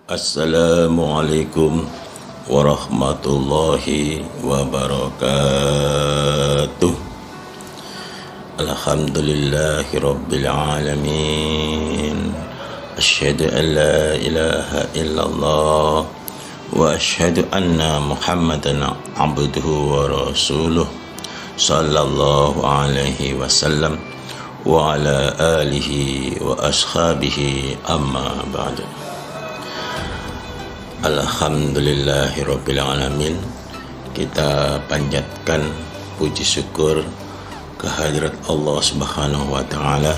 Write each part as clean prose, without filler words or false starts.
Assalamualaikum warahmatullahi wabarakatuh. Alhamdulillahi rabbil alamin. Asyhadu an la ilaha illallah wa asyhadu anna Muhammadan abduhu wa rasuluh sallallahu alaihi wasallam wa ala alihi wa ashabihi amma ba'du. Alhamdulillahi alamin. Kita panjatkan puji syukur kehadirat Allah Subhanahu wa taala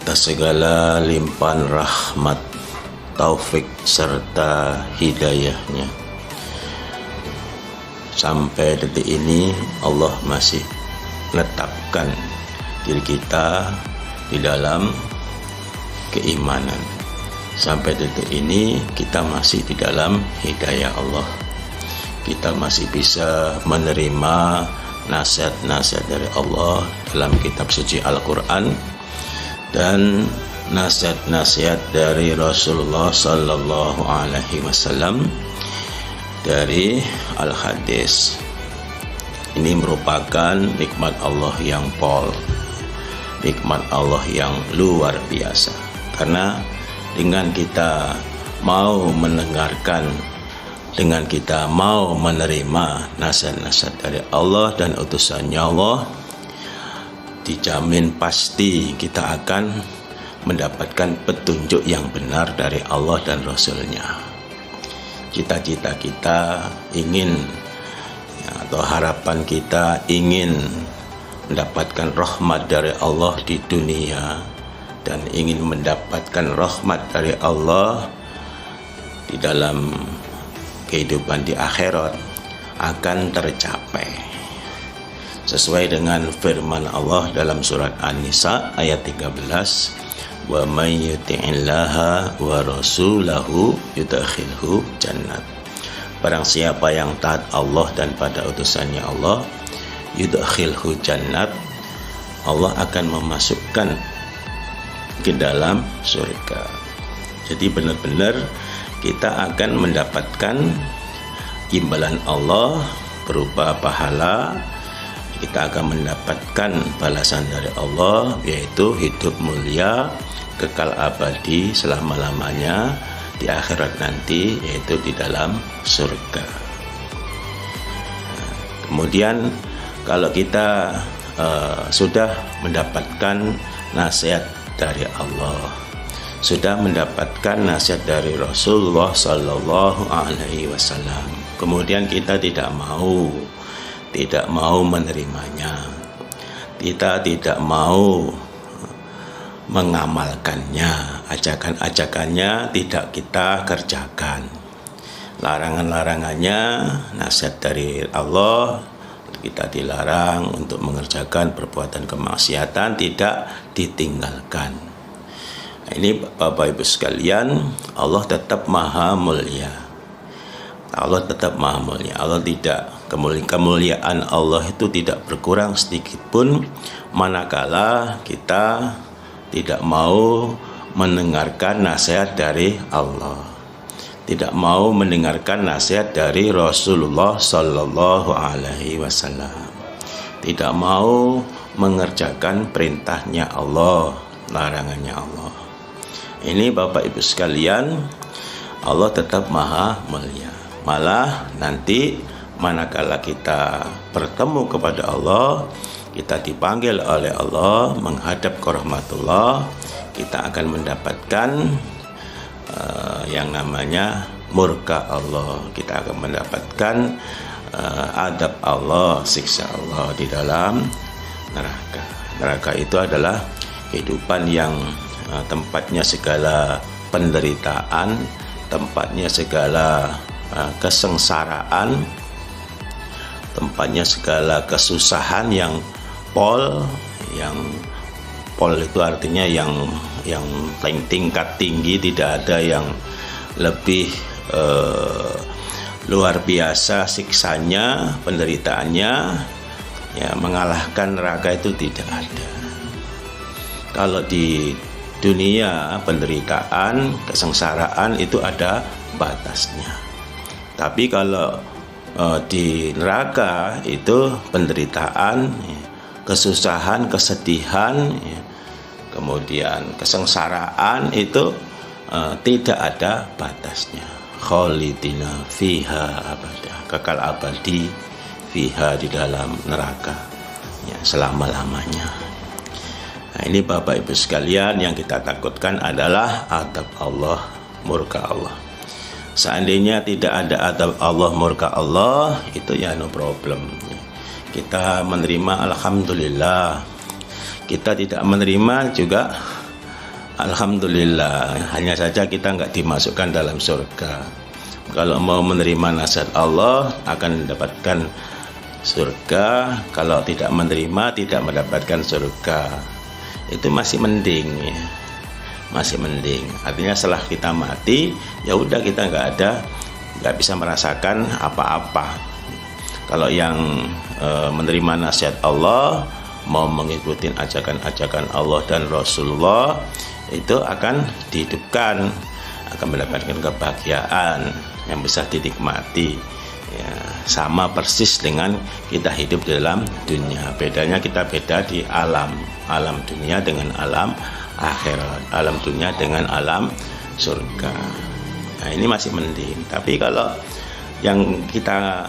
atas segala limpahan rahmat, taufik serta hidayahnya. Sampai detik ini Allah masih menetapkan diri kita di dalam keimanan. Sampai detik ini kita masih di dalam hidayah Allah. Kita masih bisa menerima nasihat-nasihat dari Allah dalam kitab suci Al-Quran dan nasihat-nasihat dari Rasulullah Sallallahu Alaihi Wasallam dari Al-Hadis. Ini merupakan nikmat Allah yang nikmat Allah yang luar biasa, karena dengan kita mau mendengarkan, dengan kita mau menerima nasihat-nasihat dari Allah dan utusannya Allah, dijamin pasti kita akan mendapatkan petunjuk yang benar dari Allah dan Rasulnya. Cita-cita kita ingin atau harapan kita ingin mendapatkan rahmat dari Allah di dunia dan ingin mendapatkan rahmat dari Allah di dalam kehidupan di akhirat akan tercapai sesuai dengan firman Allah dalam surat An-Nisa ayat 13, wa may yuti'illaha wa rasulahu yudkhilhu jannat. Barang siapa yang taat Allah dan pada utusannya Allah, yudkhilhu jannat, Allah akan memasukkan ke dalam surga. Jadi benar-benar kita akan mendapatkan imbalan Allah berupa pahala. Kita akan mendapatkan balasan dari Allah, yaitu hidup mulia kekal abadi selama-lamanya di akhirat nanti, yaitu di dalam surga. Kemudian kalau kita sudah mendapatkan nasihat dari Allah, sudah mendapatkan nasihat dari Rasulullah Sallallahu Alaihi Wasallam, kemudian kita tidak mau menerimanya, kita tidak mau mengamalkannya, ajakan-ajakannya tidak kita kerjakan, larangan-larangannya, nasihat dari Allah, kita dilarang untuk mengerjakan perbuatan kemaksiatan tidak ditinggalkan. Ini Bapak Ibu sekalian, Allah tetap maha mulia. Allah tetap maha mulia. Allah tidak, kemuliaan Allah itu tidak berkurang sedikit pun manakala kita tidak mau mendengarkan nasihat dari Allah, tidak mau mendengarkan nasihat dari Rasulullah Sallallahu Alaihi Wasallam, tidak mau mengerjakan perintahnya Allah, larangannya Allah. Ini Bapak Ibu sekalian, Allah tetap maha mulia. Malah nanti manakala kita bertemu kepada Allah, kita dipanggil oleh Allah menghadap ke rahmatullah, kita akan mendapatkan yang namanya murka Allah. Kita akan mendapatkan adab Allah, siksa Allah di dalam neraka. Neraka itu adalah kehidupan yang tempatnya segala penderitaan, tempatnya segala kesengsaraan, tempatnya segala kesusahan yang pol itu artinya yang tingkat tinggi, tidak ada yang lebih luar biasa siksanya, penderitaannya, ya, mengalahkan neraka itu tidak ada. Kalau di dunia, penderitaan, kesengsaraan itu ada batasnya. Tapi kalau di neraka itu penderitaan, kesusahan, kesedihan, kemudian kesengsaraan itu tidak ada batasnya. Khalidina fiha abada, kekal abadi fiha, di dalam neraka, ya, selama-lamanya. Nah, ini Bapak Ibu sekalian, yang kita takutkan adalah adab Allah, murka Allah. Seandainya tidak ada adab Allah, murka Allah, itu ya no problem. Kita menerima alhamdulillah. Kita tidak menerima juga alhamdulillah. Hanya saja kita nggak dimasukkan dalam surga. Kalau mau menerima nasihat Allah akan mendapatkan surga. Kalau tidak menerima, tidak mendapatkan surga. Itu masih mending, ya. Masih mending. Artinya setelah kita mati, ya udah, kita nggak bisa merasakan apa-apa. Kalau yang menerima nasihat Allah, mau mengikuti ajakan-ajakan Allah dan Rasulullah, itu akan dihidupkan, akan mendapatkan kebahagiaan yang bisa dinikmati. Ya, sama persis dengan kita hidup di dalam dunia. Bedanya kita beda di alam dunia dengan alam akhirat, alam dunia dengan alam surga. Nah, ini masih mending. Tapi kalau yang kita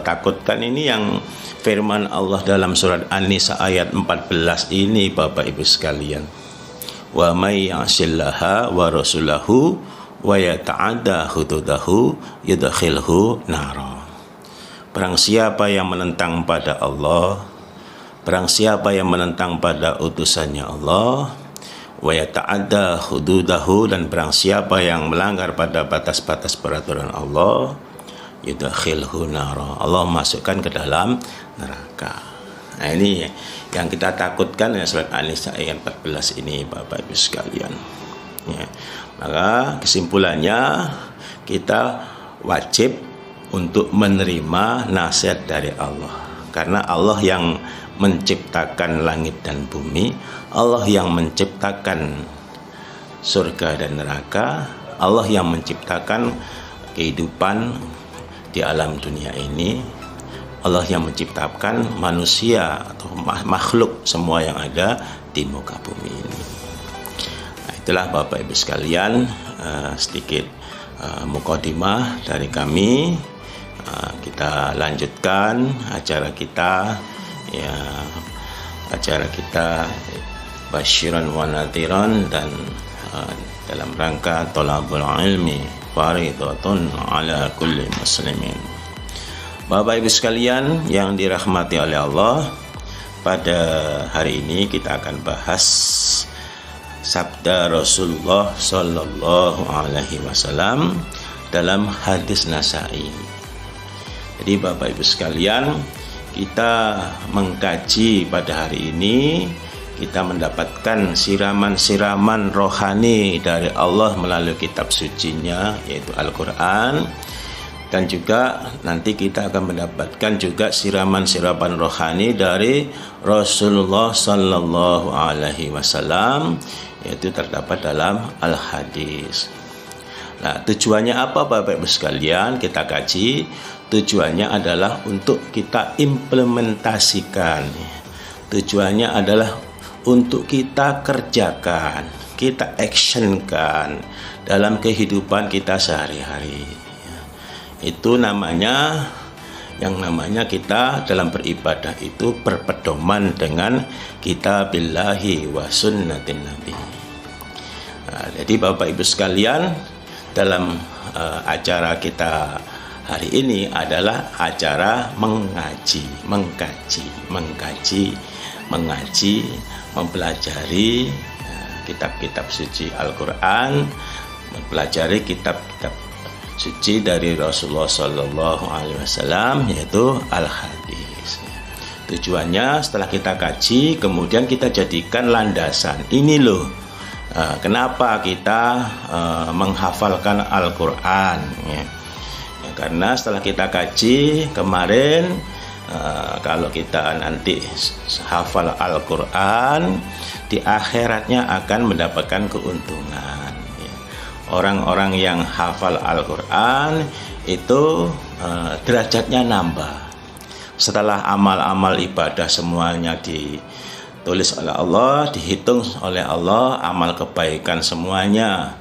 takutkan ini yang firman Allah dalam surat An-Nisa ayat 14 ini, Bapak Ibu sekalian. Wa may ya'sillaha wa rasulahu wa yata'adda hududahu yudkhilhu nara. Barang siapa yang menentang pada Allah, barang siapa yang menentang pada utusannya Allah, wa yata'adda hududahu, dan barang siapa yang melanggar pada batas-batas peraturan Allah, yudkhilhu nara, Allah masukkan ke dalam neraka. Nah, ini yang kita takutkan ya, surat An-Nisa ayat 14 ini, Bapak Ibu sekalian. Ya. Maka kesimpulannya, kita wajib untuk menerima nasihat dari Allah, karena Allah yang menciptakan langit dan bumi, Allah yang menciptakan surga dan neraka, Allah yang menciptakan kehidupan di alam dunia ini, Allah yang menciptakan manusia atau makhluk semua yang ada di muka bumi ini. Nah, itulah Bapak Ibu sekalian, sedikit mukadimah dari kami. Kita lanjutkan acara kita, ya, acara kita basyiran wa nadhiran, dan dalam rangka thalabul ilmi faridatun ala kulli muslimin. Bapak Ibu sekalian yang dirahmati oleh Allah, pada hari ini kita akan bahas sabda Rasulullah Sallallahu Alaihi Wasallam dalam hadis Nasai. Jadi Bapak Ibu sekalian, kita mengkaji pada hari ini, kita mendapatkan siraman-siraman rohani dari Allah melalui kitab sucinya, yaitu Al-Quran. Dan juga nanti kita akan mendapatkan juga siraman-siraman rohani dari Rasulullah Sallallahu Alaihi Wasallam, yaitu terdapat dalam Al-Hadis. Nah, tujuannya apa Bapak Ibu sekalian? Kita kaji. Tujuannya adalah untuk kita implementasikan. Tujuannya adalah untuk kita kerjakan, kita actionkan dalam kehidupan kita sehari-hari. Itu namanya, yang namanya kita dalam beribadah itu berpedoman dengan kitabillahi wa sunnatin nabi. Nah, jadi Bapak Ibu sekalian, dalam acara kita hari ini adalah acara mengkaji, mempelajari kitab-kitab suci Al-Quran, mempelajari kitab-kitab suci dari Rasulullah Sallallahu Alaihi Wasallam, yaitu Al-Hadis. Tujuannya setelah kita kaji, kemudian kita jadikan landasan. Ini loh, kenapa kita menghafalkan Al-Quran, ya. Karena setelah kita kaji kemarin, Kalau kita nanti hafal Al-Quran, di akhiratnya akan mendapatkan keuntungan. Orang-orang yang hafal Al-Quran itu derajatnya nambah. Setelah amal-amal ibadah semuanya ditulis oleh Allah, dihitung oleh Allah, amal kebaikan semuanya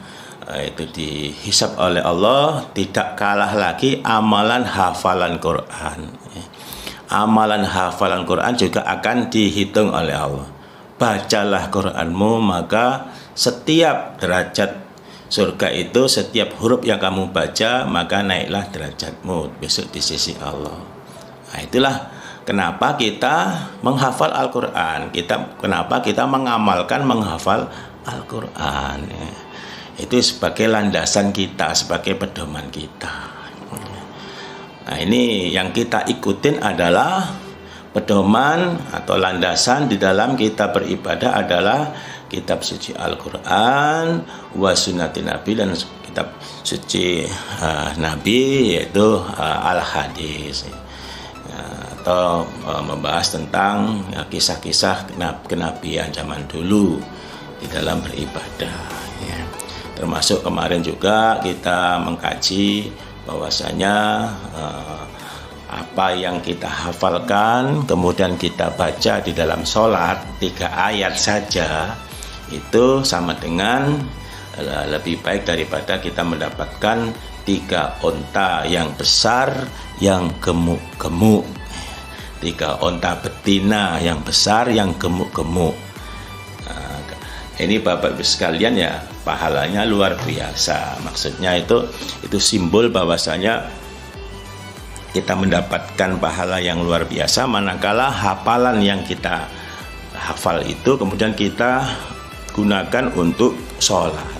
itu dihisab oleh Allah, tidak kalah lagi amalan hafalan Quran. Amalan hafalan Quran juga akan dihitung oleh Allah. Bacalah Quranmu, maka setiap derajat surga itu, setiap huruf yang kamu baca, maka naiklah derajatmu besok di sisi Allah. Nah, itulah kenapa kita menghafal Al-Quran. Kenapa kita mengamalkan menghafal Al-Quran. Itu sebagai landasan kita, sebagai pedoman kita. Nah, ini yang kita ikutin adalah pedoman atau landasan di dalam kita beribadah adalah kitab suci Al-Quran wa sunnati Nabi, dan kitab suci Nabi yaitu Al-Hadis, atau membahas tentang kisah-kisah kenabian zaman dulu di dalam beribadah, ya. Termasuk kemarin juga kita mengkaji bahwasanya apa yang kita hafalkan kemudian kita baca di dalam sholat 3 ayat saja itu sama dengan lebih baik daripada kita mendapatkan 3 onta yang besar yang gemuk-gemuk, 3 onta betina yang besar yang gemuk-gemuk. Ini Bapak Ibu sekalian, ya, pahalanya luar biasa. Maksudnya itu simbol bahwasanya kita mendapatkan pahala yang luar biasa manakala hafalan yang kita hafal itu kemudian kita gunakan untuk sholat.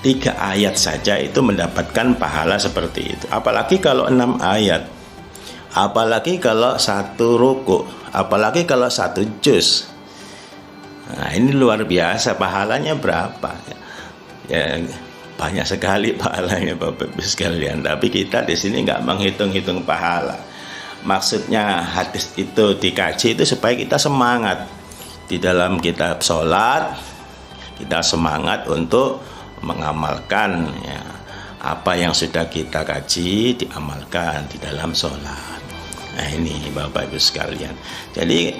3 ayat saja itu mendapatkan pahala seperti itu. Apalagi kalau 6 ayat, apalagi kalau 1 ruku, apalagi kalau 1 juz. Nah, ini luar biasa, pahalanya berapa? Ya, banyak sekali pahalanya Bapak Ibu sekalian. Tapi kita di sini nggak menghitung-hitung pahala. Maksudnya hadis itu dikaji itu supaya kita semangat di dalam kitab sholat. Kita semangat untuk mengamalkan, ya, apa yang sudah kita kaji diamalkan di dalam sholat. Nah, ini Bapak Ibu sekalian. Jadi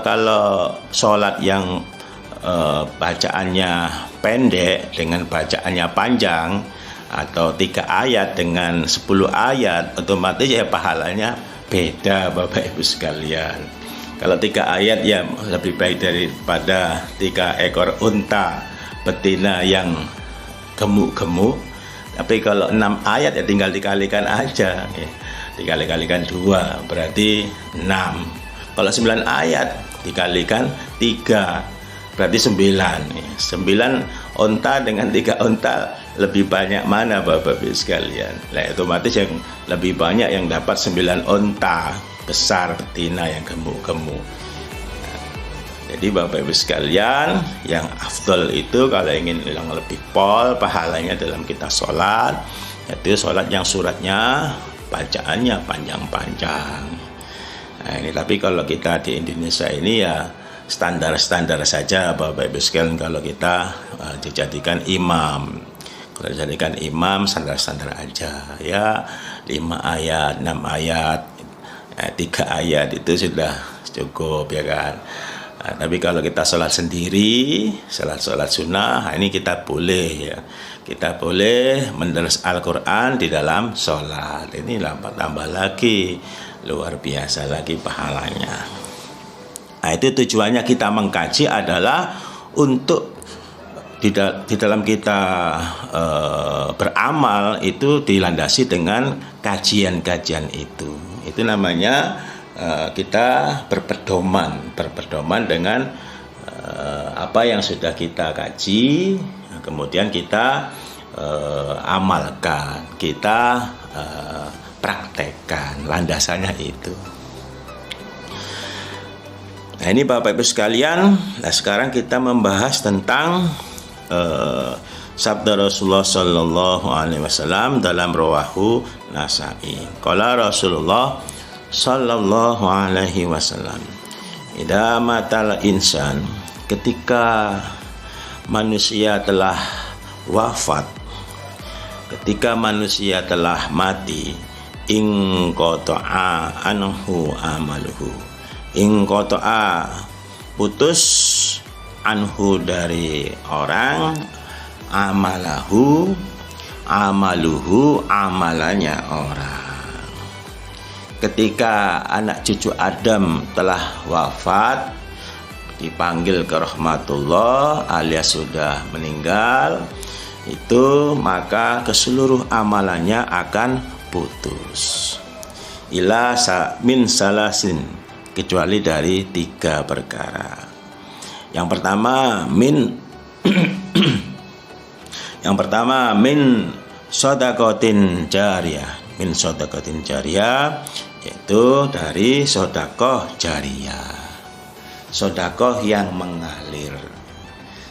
kalau sholat yang bacaannya pendek dengan bacaannya panjang, atau 3 ayat dengan 10 ayat, otomatis ya pahalanya beda Bapak Ibu sekalian. Kalau 3 ayat ya lebih baik daripada 3 ekor unta betina yang gemuk-gemuk. Tapi kalau 6 ayat ya tinggal dikalikan aja, ya. Dikalikan 2 berarti 6. Kalau 9 ayat dikalikan 3 berarti 9. 9 onta dengan 3 onta lebih banyak mana Bapak Ibu sekalian? Nah, otomatis yang lebih banyak yang dapat 9 onta besar betina yang gemuk-gemuk. Nah, jadi Bapak Ibu sekalian, yang afdol itu kalau ingin yang lebih pol pahalanya dalam kita sholat, yaitu sholat yang suratnya bacaannya panjang-panjang. Nah, ini tapi kalau kita di Indonesia ini ya standar-standar saja Bapak Ibu sekalian. Kalau kita dijadikan imam, kalau dijadikan imam standar-standar aja, ya 5 ayat, 6 ayat, 3 ayat itu sudah cukup, ya kan. Nah, tapi kalau kita sholat sendiri, sholat sunnah, ini kita boleh, ya, kita boleh menderes Al-Quran di dalam sholat. Ini tambah lagi luar biasa lagi pahalanya. Nah, itu tujuannya kita mengkaji adalah untuk di dalam kita beramal itu dilandasi dengan kajian-kajian itu. Itu namanya kita berpedoman dengan apa yang sudah kita kaji, kemudian kita amalkan, kita praktekkan, landasannya itu. Nah, ini Bapak Ibu sekalian, nah sekarang kita membahas tentang sabda Rasulullah Sallallahu Alaihi Wasallam dalam Rawahu Nasa'i. Qala Rasulullah sallallahu alaihi wasallam, idza matal insan, ketika manusia telah wafat, ketika manusia telah mati, ing qata'a anhu amaluhu, ing qata'a putus, anhu dari orang, amaluhu amalannya orang. Ketika anak cucu Adam telah wafat, dipanggil ke rahmatullah alias sudah meninggal, itu maka keseluruh amalannya akan putus. Ila min salasin, kecuali dari 3 perkara. Yang pertama yang pertama min shadaqatin jariyah, min shadaqatin jariyah, yaitu dari sedekah jariyah, sedekah yang mengalir.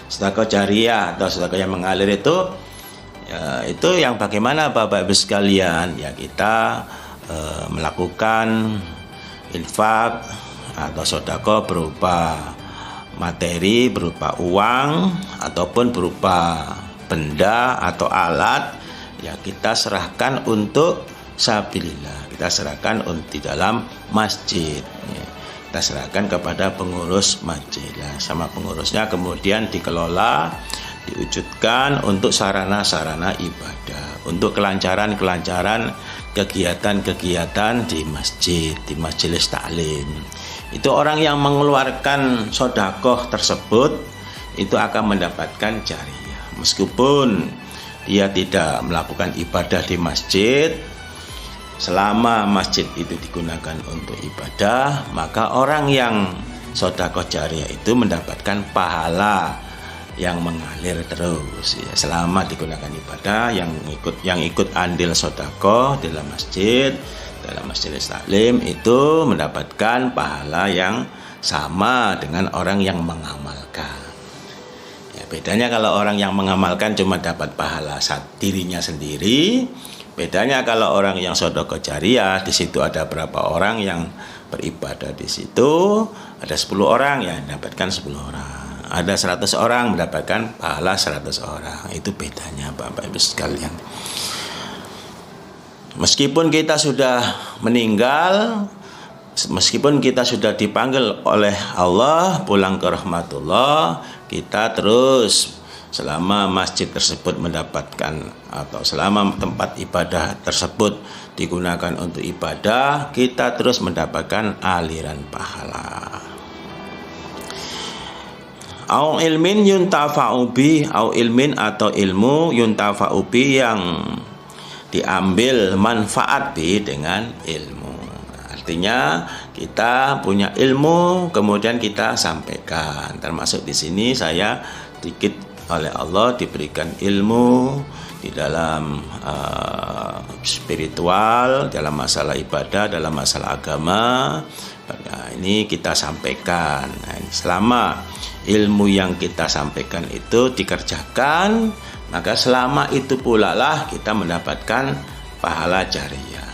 Sedekah jariyah atau sedekah yang mengalir itu itu yang bagaimana Bapak Ibu sekalian? Ya, kita melakukan infak atau sedekah berupa materi, berupa uang ataupun berupa benda atau alat, ya kita serahkan untuk sabilillah, kita serahkan di dalam masjid, ya. Kita serahkan kepada pengurus masjid, ya. Sama pengurusnya kemudian dikelola, diwujudkan untuk sarana-sarana ibadah, untuk kelancaran kegiatan-kegiatan di masjid, di majelis taklim. Itu orang yang mengeluarkan sedekah tersebut itu akan mendapatkan jariyah. Meskipun dia tidak melakukan ibadah di masjid, selama masjid itu digunakan untuk ibadah, maka orang yang sedekah jariyah itu mendapatkan pahala yang mengalir terus, ya. Selama digunakan ibadah, yang ikut andil sedekah dalam masjid, dalam majelis taklim itu mendapatkan pahala yang sama dengan orang yang mengamalkan. Bedanya kalau orang yang mengamalkan cuma dapat pahala dirinya sendiri. Bedanya kalau orang yang sedekah jariyah, di situ ada berapa orang yang beribadah di situ, ada 10 orang yang mendapatkan 10 orang. Ada 100 orang mendapatkan pahala 100 orang. Itu bedanya Bapak Ibu sekalian. Meskipun kita sudah meninggal, meskipun kita sudah dipanggil oleh Allah pulang ke rahmatullah, kita terus selama masjid tersebut mendapatkan atau selama tempat ibadah tersebut digunakan untuk ibadah, kita terus mendapatkan aliran pahala. Au ilmin yuntafa'u bi, au ilmin atau ilmu yuntafa'u bi yang diambil manfaat bi dengan ilmu. Artinya kita punya ilmu kemudian kita sampaikan. Termasuk di sini saya sedikit oleh Allah diberikan ilmu di dalam spiritual, dalam masalah ibadah, dalam masalah agama. Nah, ini kita sampaikan. Nah, selama ilmu yang kita sampaikan itu dikerjakan, maka selama itu pula lah kita mendapatkan pahala jariyah.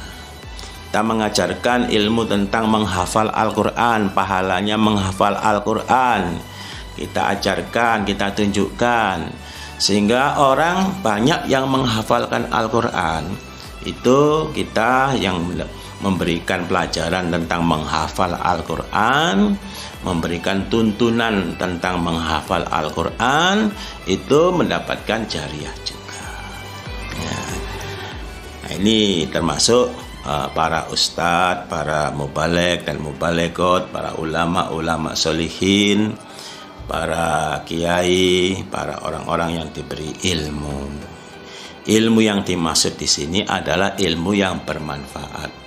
Kita mengajarkan ilmu tentang menghafal Al-Quran, pahalanya menghafal Al-Quran. Kita ajarkan, kita tunjukkan, sehingga orang banyak yang menghafalkan Al-Quran. Itu kita yang memberikan pelajaran tentang menghafal Al-Quran, memberikan tuntunan tentang menghafal Al-Quran, itu mendapatkan jariyah juga. Ya. Nah, ini termasuk para ustadz, para mubaligh dan mubalighat, para ulama-ulama solihin, para kiai, para orang-orang yang diberi ilmu. Ilmu yang dimaksud di sini adalah ilmu yang bermanfaat.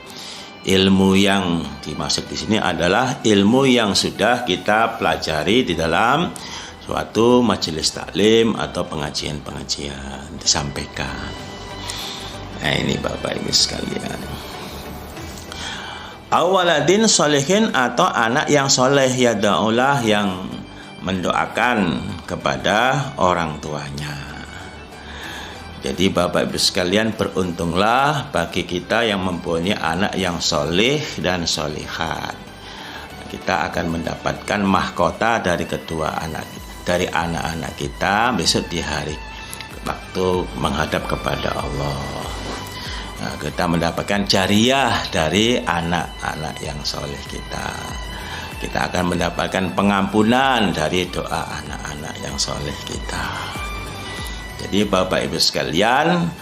Ilmu yang dimaksud di sini adalah ilmu yang sudah kita pelajari di dalam suatu majelis taklim atau pengajian-pengajian disampaikan. Nah, ini Bapak Ibu sekalian. Awaladin solehin atau anak yang soleh, ya daulah yang mendoakan kepada orang tuanya. Jadi Bapak Ibu sekalian, beruntunglah bagi kita yang mempunyai anak yang soleh dan solehat. Kita akan mendapatkan mahkota dari kedua anak-anak kita besok di hari waktu menghadap kepada Allah. Nah, kita mendapatkan jariah dari anak-anak yang soleh kita. Kita akan mendapatkan pengampunan dari doa anak-anak yang soleh kita. Jadi Bapak Ibu sekalian,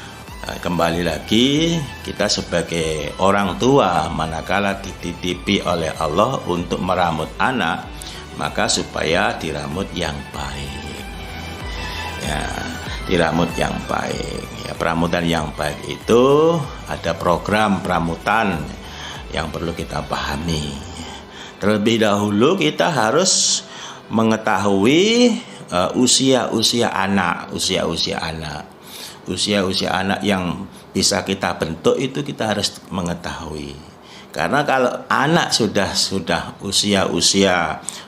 kembali lagi kita sebagai orang tua manakala dititipi oleh Allah untuk meramut anak, maka supaya diramut yang baik. Ya, diramut yang baik. Ya, peramutan yang baik itu ada program peramutan yang perlu kita pahami. Terlebih dahulu kita harus mengetahui usia-usia anak yang bisa kita bentuk itu kita harus mengetahui. Karena kalau anak sudah usia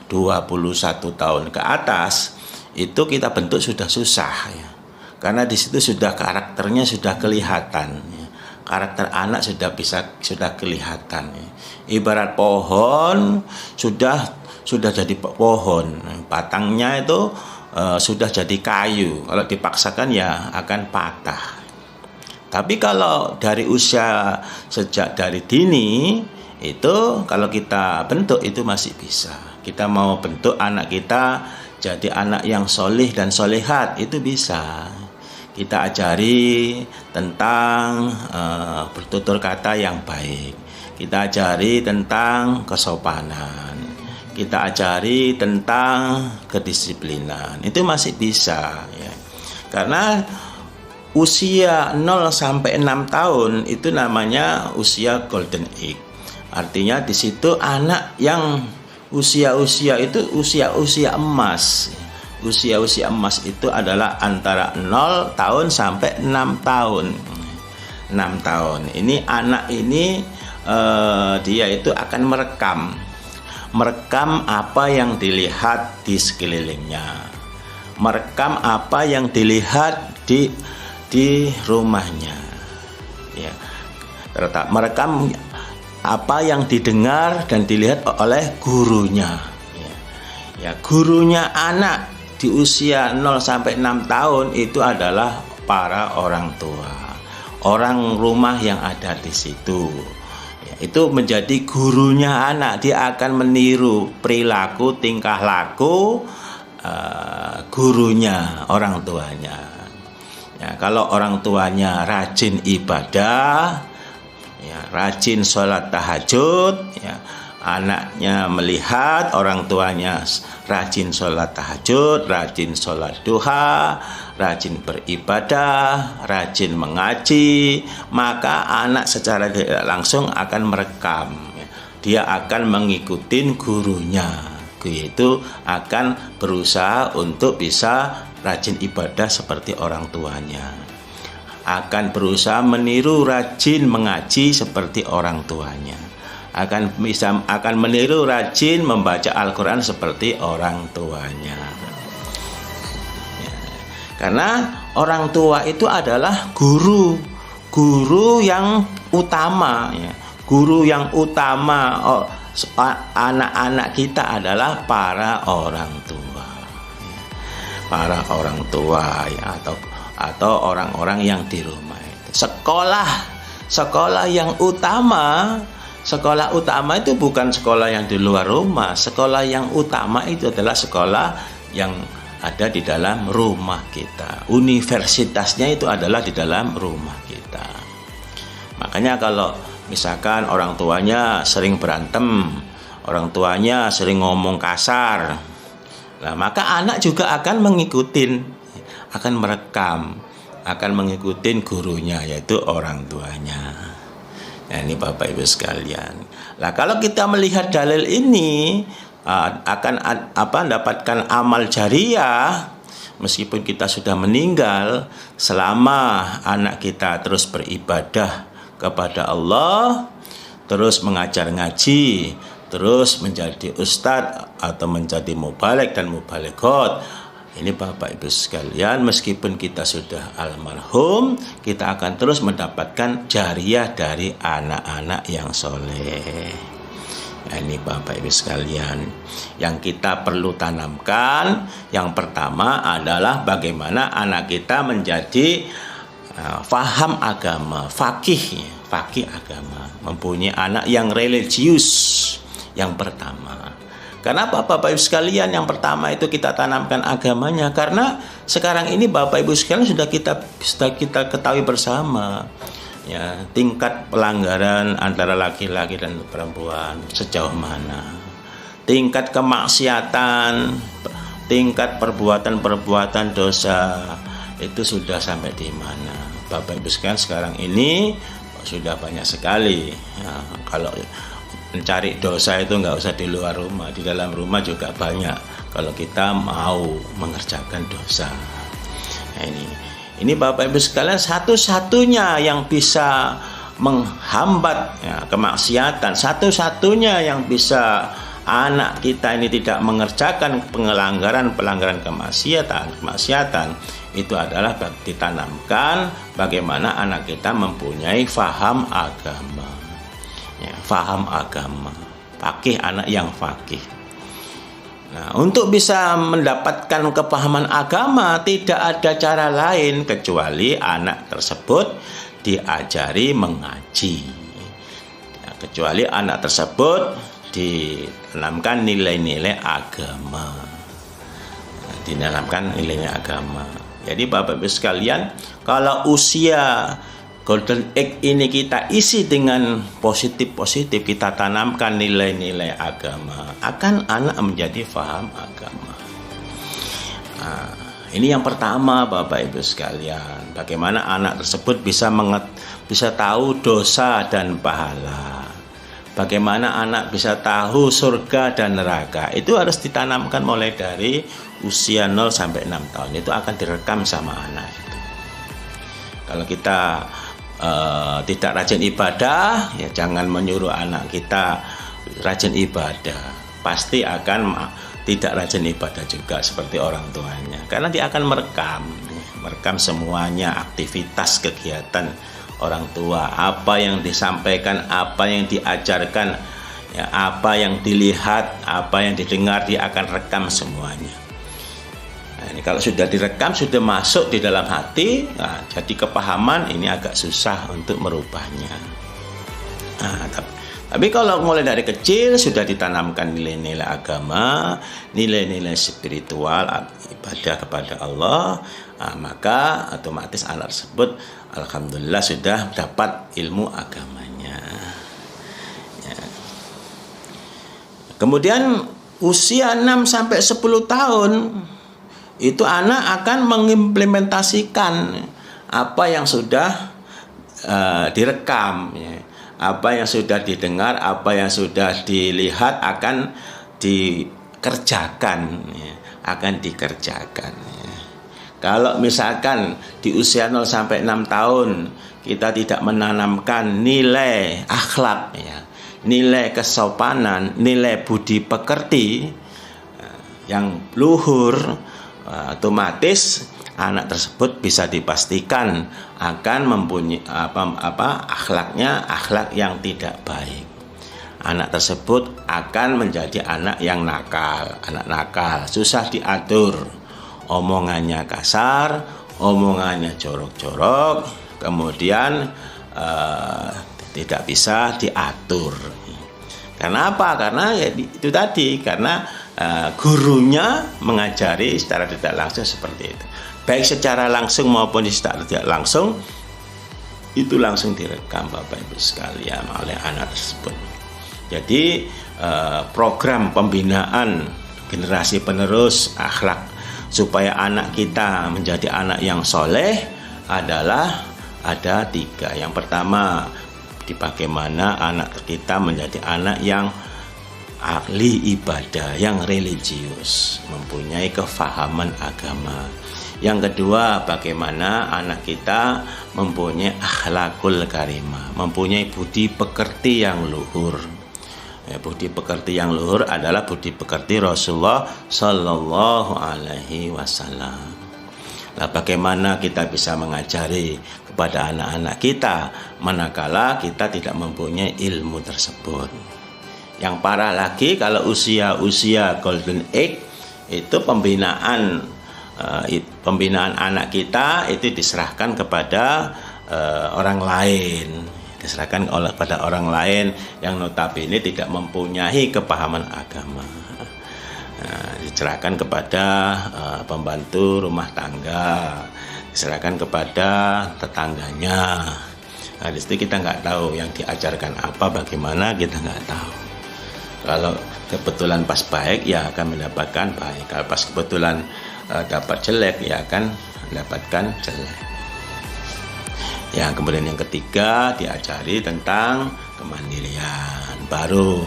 21 tahun ke atas, itu kita bentuk sudah susah ya. Karena di situ sudah karakternya sudah kelihatan ya. Karakter anak sudah kelihatan ya. Ibarat pohon sudah jadi pohon, batangnya itu sudah jadi kayu. Kalau dipaksakan ya akan patah. Tapi kalau dari usia sejak dari dini itu kalau kita bentuk itu masih bisa. Kita mau bentuk anak kita jadi anak yang solih dan solehat itu bisa. Kita ajari tentang bertutur kata yang baik. Kita ajari tentang kesopanan. Kita ajari tentang kedisiplinan. Itu masih bisa ya. Karena usia 0 sampai 6 tahun itu namanya usia golden age. Artinya di situ anak yang usia-usia itu usia-usia emas. Usia-usia emas itu adalah antara 0 tahun sampai 6 tahun. 6 tahun. Ini anak ini dia itu akan merekam apa yang dilihat di sekelilingnya, merekam apa yang dilihat di rumahnya, ya, merekam apa yang didengar dan dilihat oleh gurunya, ya, gurunya anak di usia 0 sampai 6 tahun itu adalah para orang tua, orang rumah yang ada di situ. Itu menjadi gurunya anak. Dia akan meniru perilaku, tingkah laku gurunya, orang tuanya. Ya, kalau orang tuanya rajin ibadah, ya, rajin sholat tahajud, ya, anaknya melihat orang tuanya rajin sholat tahajud, rajin sholat duha, rajin beribadah, rajin mengaji, maka anak secara tidak langsung akan merekam. Dia akan mengikuti gurunya, yaitu akan berusaha untuk bisa rajin ibadah seperti orang tuanya, akan berusaha meniru rajin mengaji seperti orang tuanya, akan meniru rajin membaca Al-Quran seperti orang tuanya. Karena orang tua itu adalah guru yang utama ya. Guru yang utama anak-anak kita adalah para orang tua. Para orang tua ya, atau orang-orang yang di rumah itu. Sekolah yang utama, sekolah utama itu bukan sekolah yang di luar rumah. Sekolah yang utama itu adalah sekolah yang ada di dalam rumah kita. Universitasnya itu adalah di dalam rumah kita. Makanya kalau misalkan orang tuanya sering berantem, orang tuanya sering ngomong kasar, nah, maka anak juga akan akan merekam, akan mengikuti gurunya, yaitu orang tuanya. Nah, ini Bapak Ibu sekalian. Nah, kalau kita melihat dalil ini, akan dapatkan amal jariah meskipun kita sudah meninggal, selama anak kita terus beribadah kepada Allah, terus mengajar ngaji, terus menjadi ustadz atau menjadi mubalik dan mubalighot, Ini Bapak Ibu sekalian, meskipun kita sudah almarhum, kita akan terus mendapatkan jariah dari anak-anak yang soleh. Nah, ini Bapak Ibu sekalian, yang kita perlu tanamkan, yang pertama adalah bagaimana anak kita menjadi faham agama, fakih agama, mempunyai anak yang religius. Yang pertama, kenapa Bapak Ibu sekalian yang pertama itu kita tanamkan agamanya? Karena sekarang ini Bapak Ibu sekalian sudah kita ketahui bersama, ya, tingkat pelanggaran antara laki-laki dan perempuan sejauh mana, tingkat kemaksiatan, tingkat perbuatan dosa itu sudah sampai di mana. Bapak Ibu sekalian sekarang ini sudah banyak sekali, ya, kalau mencari dosa itu nggak usah di luar rumah, di dalam rumah juga banyak kalau kita mau mengerjakan dosa. Nah, ini Bapak Ibu sekalian, satu-satunya yang bisa menghambat, ya, kemaksiatan, satu-satunya yang bisa anak kita ini tidak mengerjakan pelanggaran kemaksiatan itu adalah ditanamkan bagaimana anak kita mempunyai faham agama. Ya, faham agama, fakih, anak yang fakih. Nah, untuk bisa mendapatkan kepahaman agama tidak ada cara lain kecuali anak tersebut diajari mengaji. Ya, kecuali anak tersebut ditanamkan nilai-nilai agama. Ditanamkan nilai-nilai agama. Jadi Bapak Ibu sekalian, kalau usia Golden Egg ini kita isi dengan positif, kita tanamkan nilai-nilai agama, akan anak menjadi faham agama. Nah, ini yang pertama Bapak Ibu sekalian, bagaimana anak tersebut bisa tahu dosa dan pahala. Bagaimana anak bisa tahu surga dan neraka. Itu harus ditanamkan mulai dari usia 0 sampai 6 tahun. Itu akan direkam sama anak itu. Kalau kita tidak rajin ibadah, ya jangan menyuruh anak kita rajin ibadah. Pasti akan tidak rajin ibadah juga seperti orang tuanya, karena dia akan merekam semuanya, aktivitas kegiatan orang tua, apa yang disampaikan, apa yang diajarkan, ya, apa yang dilihat, apa yang didengar, dia akan rekam semuanya. Nah, ini kalau sudah direkam, sudah masuk di dalam hati, nah, jadi kepahaman ini agak susah untuk merubahnya. Nah, tapi kalau mulai dari kecil sudah ditanamkan nilai-nilai agama, nilai-nilai spiritual, ibadah kepada Allah, nah, maka otomatis anak tersebut alhamdulillah sudah dapat ilmu agamanya. Ya. Kemudian usia 6 sampai 10 tahun itu anak akan mengimplementasikan apa yang sudah direkam, ya. Apa yang sudah didengar, apa yang sudah dilihat akan dikerjakan, ya. Akan dikerjakan, ya. Kalau misalkan di usia 0 sampai 6 tahun kita tidak menanamkan nilai akhlak, ya, nilai kesopanan, nilai budi pekerti yang luhur, otomatis anak tersebut bisa dipastikan akan mempunyai akhlak yang tidak baik. Anak tersebut akan menjadi anak yang nakal, susah diatur, omongannya kasar, omongannya jorok-jorok, kemudian tidak bisa diatur. Karena apa? Karena ya itu tadi, karena gurunya mengajari secara tidak langsung seperti itu. Baik secara langsung maupun secara tidak langsung, itu langsung direkam Bapak Ibu sekalian oleh anak tersebut. Jadi program pembinaan generasi penerus akhlak supaya anak kita menjadi anak yang soleh adalah ada 3. Yang pertama, bagaimana anak kita menjadi anak yang ahli ibadah, yang religius, mempunyai kefahaman agama. Yang kedua, bagaimana anak kita mempunyai akhlakul karimah, mempunyai budi pekerti yang luhur, Budi pekerti yang luhur adalah budi pekerti Rasulullah Sallallahu Alaihi Wasallam. Nah, bagaimana kita bisa mengajari kepada anak-anak kita manakala kita tidak mempunyai ilmu tersebut? Yang parah lagi kalau usia golden age itu pembinaan anak kita itu diserahkan kepada orang lain. Diserahkan pada orang lain yang notabene tidak mempunyai kepahaman agama. Diserahkan kepada pembantu rumah tangga, diserahkan kepada tetangganya. Nah, di situ kita nggak tahu yang diajarkan apa, bagaimana kita nggak tahu. Kalau kebetulan pas baik, ya akan mendapatkan baik. Kalau pas kebetulan dapat jelek, ya akan mendapatkan jelek. Ya, kemudian yang ketiga diajari tentang kemandirian, baru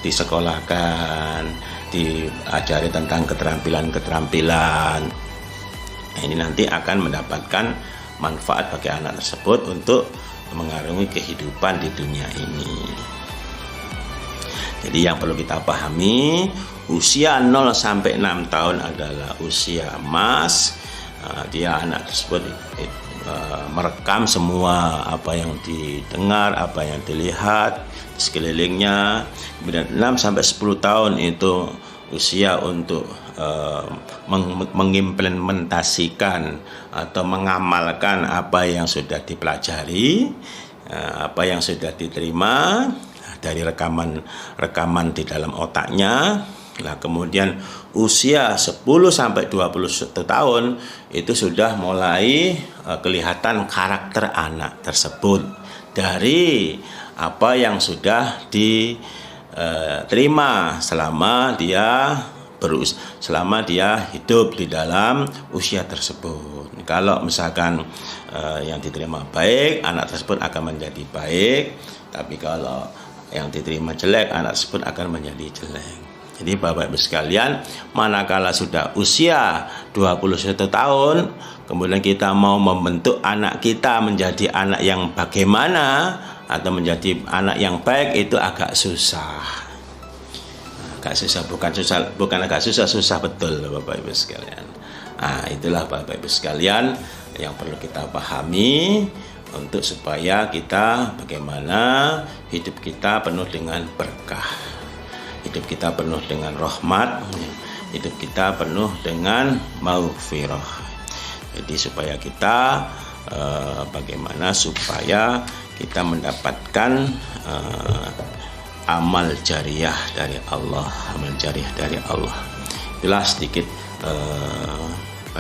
disekolahkan, diajari tentang keterampilan-keterampilan. Nah, ini nanti akan mendapatkan manfaat bagi anak tersebut untuk mengarungi kehidupan di dunia ini. Jadi yang perlu kita pahami, usia 0 sampai 6 tahun adalah usia emas. Dia anak tersebut merekam semua apa yang didengar, apa yang dilihat di sekelilingnya. Kemudian 6 sampai 10 tahun itu usia untuk mengimplementasikan atau mengamalkan apa yang sudah dipelajari, apa yang sudah diterima dari rekaman di dalam otaknya. Nah, kemudian usia 10 sampai 21 tahun itu sudah mulai kelihatan karakter anak tersebut dari apa yang sudah diterima selama dia hidup di dalam usia tersebut. Kalau misalkan yang diterima baik, anak tersebut akan menjadi baik, tapi kalau yang diterima jelek, anak tersebut akan menjadi jelek. Jadi Bapak Ibu sekalian, manakala sudah usia 21 tahun, kemudian kita mau membentuk anak kita menjadi anak yang bagaimana atau menjadi anak yang baik, itu agak susah. Agak susah, bukan agak susah, susah betul Bapak Ibu sekalian. Nah, itulah Bapak Ibu sekalian yang perlu kita pahami untuk supaya kita bagaimana hidup kita penuh dengan berkah. Hidup kita penuh dengan rahmat, hidup kita penuh dengan maghfirah. Jadi supaya kita bagaimana supaya kita mendapatkan amal jariah dari Allah, amal jariah dari Allah. Itulah sedikit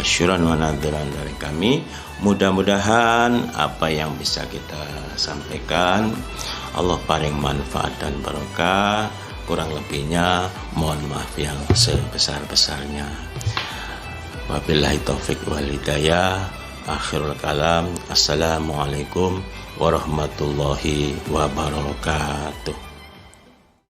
asyuran wa nadhiran dari kami. Mudah-mudahan apa yang bisa kita sampaikan Allah paling manfaat dan barokah. Kurang lebihnya mohon maaf yang sebesar-besarnya. Wabillahi taufik wal hidayah. Akhirul kalam. Assalamualaikum warahmatullahi wabarakatuh.